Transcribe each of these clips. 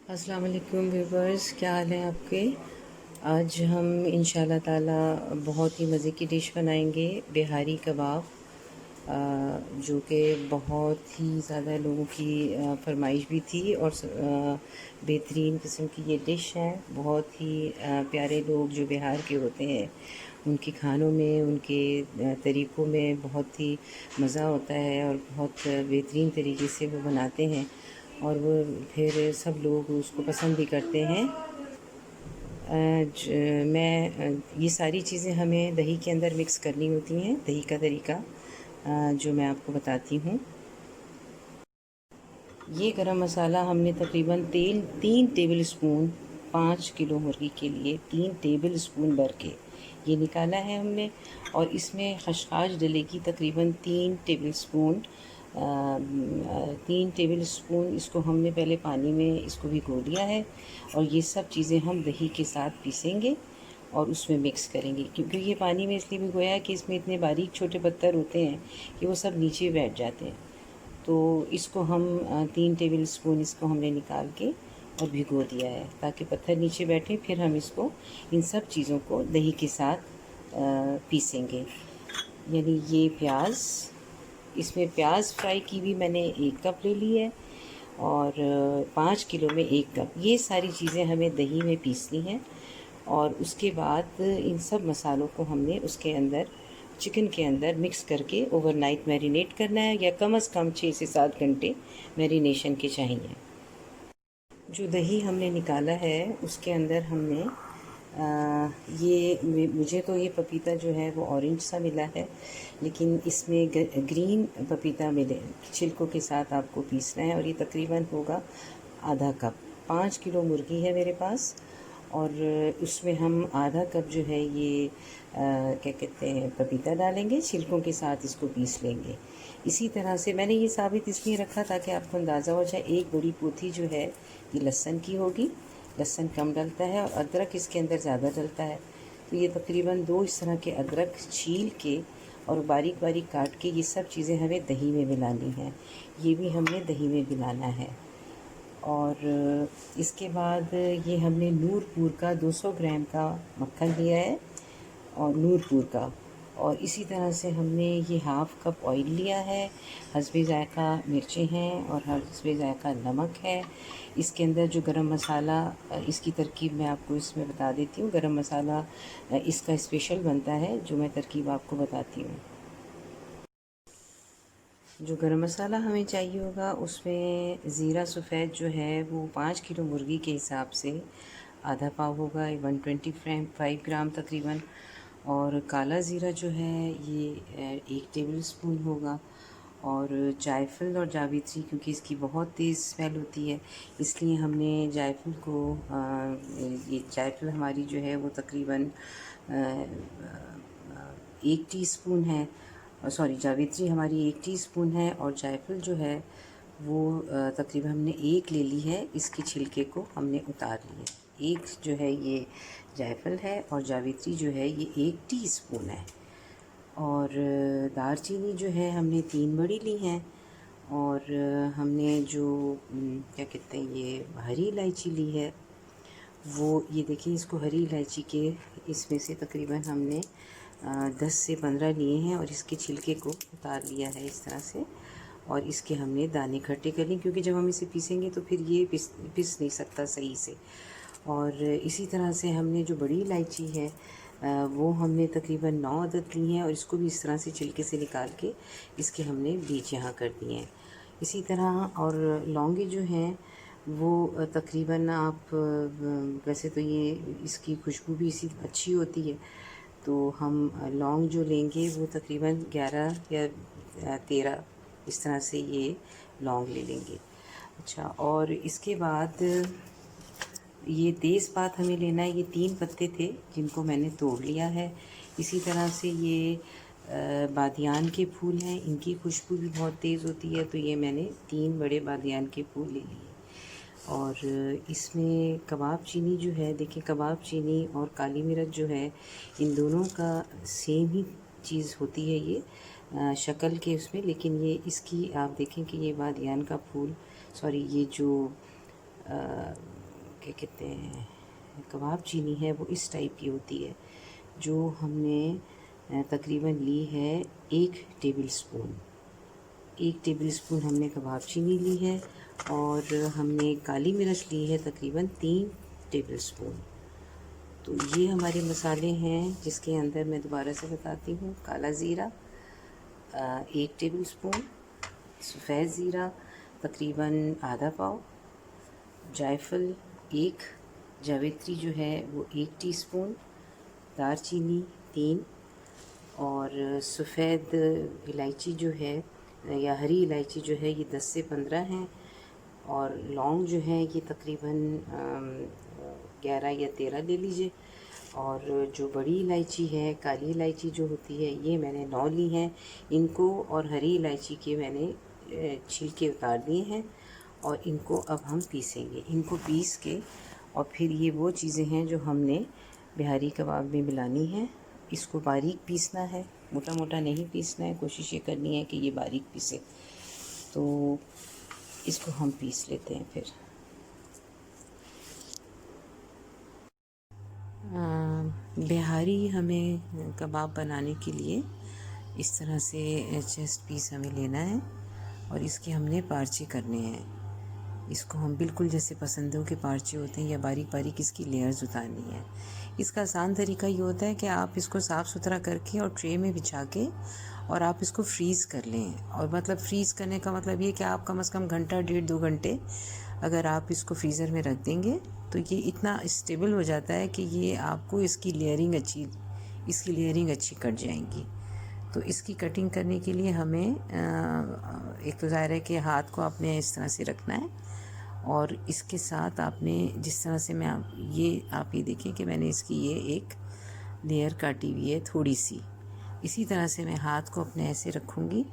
अस्सलाम वालेकुम व्यूवर्स, क्या हाल है आपके। आज हम इंशाल्लाह ताला बहुत ही मज़े की डिश बनाएंगे, बिहारी कबाब, जो कि बहुत ही ज़्यादा लोगों की फरमाइश भी थी और बेहतरीन किस्म की ये डिश है। बहुत ही प्यारे लोग जो बिहार के होते हैं उनके खानों में, उनके तरीक़ों में बहुत ही मज़ा होता है और बहुत बेहतरीन तरीके से वो बनाते हैं और वो फिर सब लोग उसको पसंद भी करते हैं। ये सारी चीज़ें हमें दही के अंदर मिक्स करनी होती हैं। दही का तरीका जो मैं आपको बताती हूँ। ये गरम मसाला हमने तकरीबन 3 टेबल स्पून, 5 किलो मुर्गी के लिए 3 टेबल स्पून भर के ये निकाला है हमने। और इसमें खसखस डलेगी तकरीबन 3 टेबल स्पून। 3 टेबल स्पून इसको हमने पहले पानी में इसको भिगो लिया है और ये सब चीज़ें हम दही के साथ पीसेंगे और उसमें मिक्स करेंगे, क्योंकि ये पानी में इसलिए भिगोया है कि इसमें इतने बारीक छोटे पत्थर होते हैं कि वो सब नीचे बैठ जाते हैं। तो इसको हम 3 टेबल स्पून इसको हमने निकाल के और भिगो दिया है ताकि पत्थर नीचे बैठे। फिर हम इसको इन सब चीज़ों को दही के साथ पीसेंगे। यानी ये प्याज, इसमें प्याज फ्राई की भी मैंने 1 कप ले ली है और 5 किलो में 1 कप। ये सारी चीज़ें हमें दही में पीसनी हैं और उसके बाद इन सब मसालों को हमने उसके अंदर, चिकन के अंदर मिक्स करके ओवरनाइट मैरिनेट करना है, या कम से कम 6 से 7 घंटे मैरिनेशन के चाहिए। जो दही हमने निकाला है उसके अंदर हमने मुझे तो ये पपीता जो है वो ऑरेंज सा मिला है, लेकिन इसमें ग्रीन पपीता मिले, छिलकों के साथ आपको पीसना है। और ये तकरीबन होगा आधा कप। 5 किलो मुर्गी है मेरे पास और उसमें हम आधा कप जो है ये क्या कहते हैं पपीता डालेंगे, छिलकों के साथ इसको पीस लेंगे। इसी तरह से मैंने ये साबित इसलिए रखा ताकि आपको अंदाज़ा हो जाए। एक बड़ी पोथी जो है ये लहसुन की होगी। लहसुन कम डलता है और अदरक इसके अंदर ज़्यादा डलता है। तो ये तकरीबन 2 इस तरह के अदरक छील के और बारीक बारीक काट के ये सब चीज़ें हमें दही में मिलानी हैं। ये भी हमने दही में मिलाना है। और इसके बाद ये हमने नूरपुर का 200 ग्राम का मक्खन लिया है और नूरपुर का। और इसी तरह से हमने ये हाफ़ कप ऑयल लिया है। हस्बे ज़ायक़ा मिर्चें हैं और हस्बे ज़ायक़ा नमक है। इसके अंदर जो गरम मसाला, इसकी तरकीब मैं आपको इसमें बता देती हूँ। गरम मसाला इसका स्पेशल बनता है, जो मैं तरकीब आपको बताती हूँ। जो गरम मसाला हमें चाहिए होगा उसमें ज़ीरा सफ़ेद जो है वो 5 किलो मुर्गी के हिसाब से आधा पाव होगा, 125 ग्राम तकरीबन। और काला ज़ीरा जो है ये 1 टेबल स्पून होगा। और जायफल और जावित्री, क्योंकि इसकी बहुत तेज़ स्मेल होती है इसलिए हमने जायफल को ये जायफल हमारी जो है वो तकरीबन 1 टीस्पून है। सॉरी, जावित्री हमारी 1 टीस्पून है और जायफल जो है वो तकरीबन हमने 1 ले ली है। इसके छिलके को हमने उतार लिया। 1 जो है ये जायफल है और जावित्री जो है ये 1 टीस्पून है। और दालचीनी जो है हमने 3 बड़ी ली हैं। और हमने जो क्या कहते हैं ये हरी इलायची ली है, वो ये देखिए, इसको हरी इलायची के इसमें से तकरीबन हमने 10 से 15 लिए हैं और इसके छिलके को उतार लिया है इस तरह से। और इसके हमने दाने इकट्ठे कर लिए, क्योंकि जब हम इसे पीसेंगे तो फिर ये पिस नहीं सकता सही से। और इसी तरह से हमने जो बड़ी इलायची है वो हमने तकरीबन 9 अदद ली हैं और इसको भी इस तरह से छिलके से निकाल के इसके हमने बीज यहाँ कर दिए हैं। इसी तरह और लौंगे जो हैं वो तकरीबन आप वैसे तो ये इसकी खुशबू भी इसी अच्छी होती है, तो हम लौंग जो लेंगे वो तकरीबन 11 या 13 इस तरह से ये लौंग ले लेंगे। अच्छा, और इसके बाद ये तेज़पात हमें लेना है। ये 3 पत्ते थे जिनको मैंने तोड़ लिया है। इसी तरह से ये बादियान के फूल हैं, इनकी खुशबू भी बहुत तेज़ होती है, तो ये मैंने 3 बड़े बादियान के फूल ले लिए। और इसमें कबाब चीनी जो है, देखिए कबाब चीनी और काली मिर्च जो है इन दोनों का सेम ही चीज़ होती है ये शक्ल के उसमें, लेकिन ये इसकी आप देखें कि ये बादियान का फूल, सॉरी ये जो क्या कहते हैं कबाब चीनी है वो इस टाइप की होती है, जो हमने तकरीबन ली है 1 टेबल स्पून हमने कबाब चीनी ली है, और हमने काली मिर्च ली है तकरीबन 3 टेबल स्पून। तो ये हमारे मसाले हैं, जिसके अंदर मैं दोबारा से बताती हूँ, काला ज़ीरा 1 टेबल स्पून, सफ़ेद ज़ीरा तकरीबन आधा पाव, जायफल 1, जावित्री जो है वो 1 टीस्पून, दालचीनी 3, और सफ़ेद इलायची जो है या हरी इलायची जो है ये 10 से 15 हैं, और लौंग जो है ये तकरीबन 11 या 13 ले लीजिए, और जो बड़ी इलायची है, काली इलायची जो होती है, ये मैंने 9 ली हैं। इनको और हरी इलायची के मैंने छिलके उतार दिए हैं, और इनको अब हम पीसेंगे। इनको पीस के और फिर ये वो चीज़ें हैं जो हमने बिहारी कबाब में मिलानी है। इसको बारीक पीसना है, मोटा मोटा नहीं पीसना है, कोशिश ये करनी है कि ये बारीक पीसे। तो इसको हम पीस लेते हैं फिर। बिहारी हमें कबाब बनाने के लिए इस तरह से चेस्ट पीस हमें लेना है, और इसके हमने पार्चे करने हैं। इसको हम बिल्कुल जैसे पसंदों के पार्चे होते हैं या बारीक बारीक इसकी लेयर्स उतारनी है। इसका आसान तरीका ये होता है कि आप इसको साफ़ सुथरा करके और ट्रे में बिछा के और आप इसको फ्रीज़ कर लें। और मतलब फ्रीज़ करने का मतलब ये कि आप कम से कम घंटा 1.5-2 घंटे अगर आप इसको फ्रीज़र में रख देंगे तो ये इतना स्टेबल हो जाता है कि ये आपको इसकी लेयरिंग अच्छी कट जाएंगी। तो इसकी कटिंग करने के लिए हमें एक तो ज़ाहिर है कि हाथ को आपने इस तरह से रखना है, और इसके साथ आपने जिस तरह से आप ये देखें कि मैंने इसकी ये एक लेयर काटी हुई है थोड़ी सी। इसी तरह से मैं हाथ को अपने ऐसे रखूँगी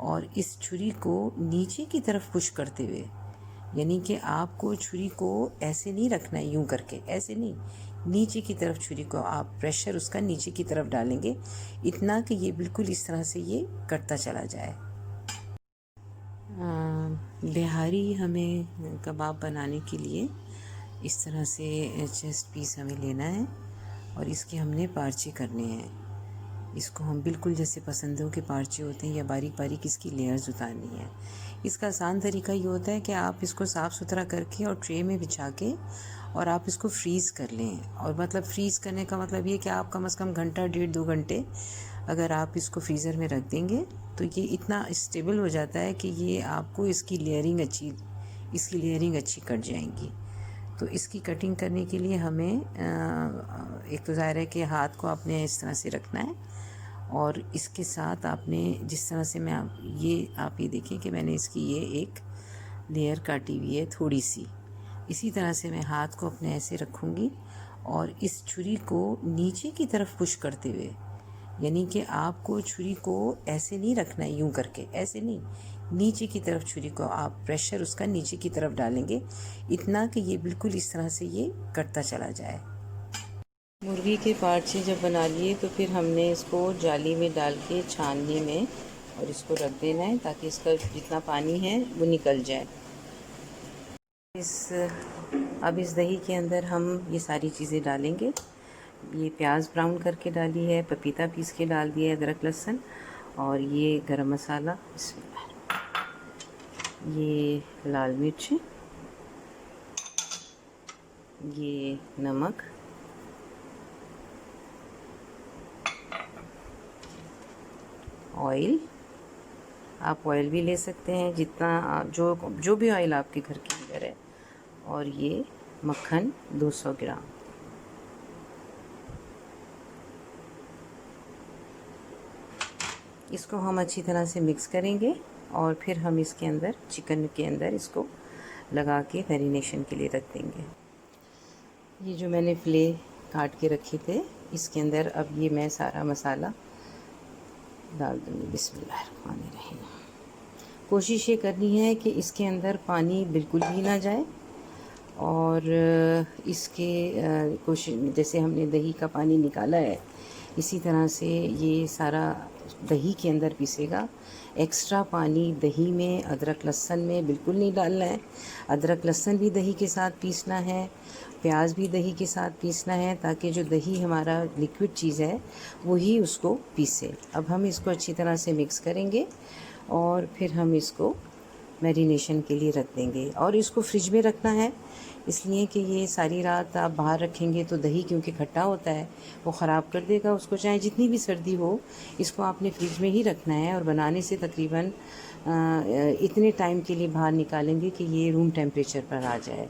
और इस छुरी को नीचे की तरफ पुश करते हुए, यानी कि आपको छुरी को ऐसे नहीं रखना है यूं करके, ऐसे नहीं, नीचे की तरफ छुरी को आप प्रेशर उसका नीचे की तरफ डालेंगे, इतना कि ये बिल्कुल इस तरह से ये कटता चला जाए। बिहारी हमें कबाब बनाने के लिए इस तरह से चेस्ट पीस हमें लेना है, और इसके हमने पार्चे करने हैं। इसको हम बिल्कुल जैसे पसंदों के पार्चे होते हैं या बारीक बारीक इसकी लेयर्स उतारनी है। इसका आसान तरीका ये होता है कि आप इसको साफ़ सुथरा करके और ट्रे में बिछा के और आप इसको फ्रीज़ कर लें। और मतलब फ्रीज़ करने का मतलब ये कि आप कम से कम घंटा 1.5-2 घंटे अगर आप इसको फ्रीज़र में रख देंगे तो ये इतना स्टेबल हो जाता है कि ये आपको इसकी लेयरिंग अच्छी कट जाएंगी। तो इसकी कटिंग करने के लिए हमें एक तो ज़ाहिर है कि हाथ को आपने इस तरह से रखना है, और इसके साथ आपने जिस तरह से आप ये देखें कि मैंने इसकी ये एक लेयर काटी हुई है थोड़ी सी। इसी तरह से मैं हाथ को अपने ऐसे रखूँगी और इस छुरी को नीचे की तरफ पुश करते हुए, यानी कि आपको छुरी को ऐसे नहीं रखना है यूं करके, ऐसे नहीं, नीचे की तरफ छुरी को आप प्रेशर उसका नीचे की तरफ डालेंगे, इतना कि ये बिल्कुल इस तरह से ये कटता चला जाए। मुर्गी के पार्चे जब बना लिए तो फिर हमने इसको जाली में डाल के छानने में और इसको रख देना है ताकि इसका जितना पानी है वो निकल जाए। अब इस दही के अंदर हम ये सारी चीज़ें डालेंगे। ये प्याज ब्राउन करके डाली है, पपीता पीस के डाल दिया है, अदरक लहसुन, और ये गरम मसाला, ये लाल मिर्च, ये नमक, ऑयल, आप ऑयल भी ले सकते हैं जितना जो भी ऑयल आपके घर के अंदर है, और ये मक्खन 200 ग्राम। इसको हम अच्छी तरह से मिक्स करेंगे और फिर हम इसके अंदर चिकन के अंदर इसको लगा के मैरिनेशन के लिए रख देंगे। ये जो मैंने फिले काट के रखे थे इसके अंदर अब ये मैं सारा मसाला डाल दूँगी। बिस्मिल्लाहिर्रहमानिर्रहीम। कोशिश ये करनी है कि इसके अंदर पानी बिल्कुल भी ना जाए, और इसके कोशिश जैसे हमने दही का पानी निकाला है, इसी तरह से ये सारा दही के अंदर पीसेगा। एक्स्ट्रा पानी दही में, अदरक लहसुन में बिल्कुल नहीं डालना है। अदरक लहसुन भी दही के साथ पीसना है, प्याज भी दही के साथ पीसना है, ताकि जो दही हमारा लिक्विड चीज़ है वही उसको पीसे। अब हम इसको अच्छी तरह से मिक्स करेंगे और फिर हम इसको मैरिनेशन के लिए रख देंगे। और इसको फ्रिज में रखना है, इसलिए कि ये सारी रात आप बाहर रखेंगे तो दही क्योंकि खट्टा होता है वो ख़राब कर देगा उसको। चाहे जितनी भी सर्दी हो, इसको आपने फ्रिज में ही रखना है और बनाने से तकरीबन इतने टाइम के लिए बाहर निकालेंगे कि ये रूम टेम्परेचर पर आ जाए।